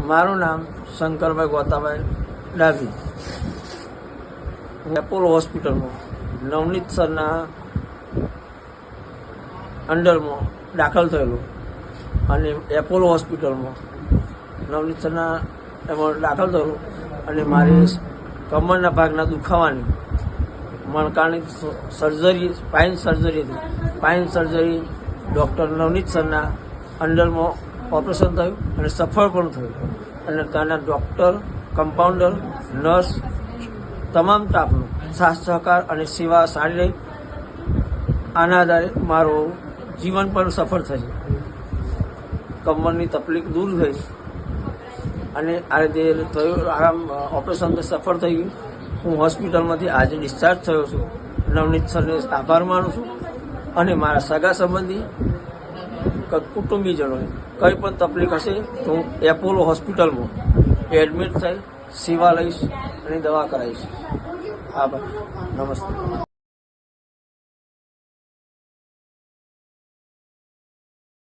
મારું નામ શંકરભાઈ ગોતાભાઈ ડાભી. હું એપોલો હોસ્પિટલમાં નવનીત સરના અંડરમાં દાખલ થયેલો અને એપોલો હોસ્પિટલમાં નવનીત સરના એમાં દાખલ થયેલો અને મારી કમરના ભાગના દુખાવાની મણકાની સર્જરી સ્પાઇન સર્જરી હતી. સ્પાઇન સર્જરી ડૉક્ટર નવનીત સરના અંડરમાં ઓપરેશન થયું અને સફળ પણ થયું અને ત્યાંના ડૉક્ટર, કમ્પાઉન્ડર, નર્સ તમામ સ્ટાફનો સાથ સહકાર અને સેવા સારી રહી. આના આધારે મારું જીવન પણ સફળ થયું. કમરની તકલીફ દૂર થઈ અને આ રીતે થયું. આરામ ઓપરેશન સફળ થઈ ગયું. હું હોસ્પિટલમાંથી આજે ડિસ્ચાર્જ થયો છું. નવનીત સરને આભાર માનું છું અને મારા સગા સંબંધી કુટુંબીજનોને કંઈ પણ તકલીફ હશે તો હું એપોલો હોસ્પિટલમાં એડમિટ થઈ સેવા લઈશ અને દવા કરાવીશ. આભાર. નમસ્તે.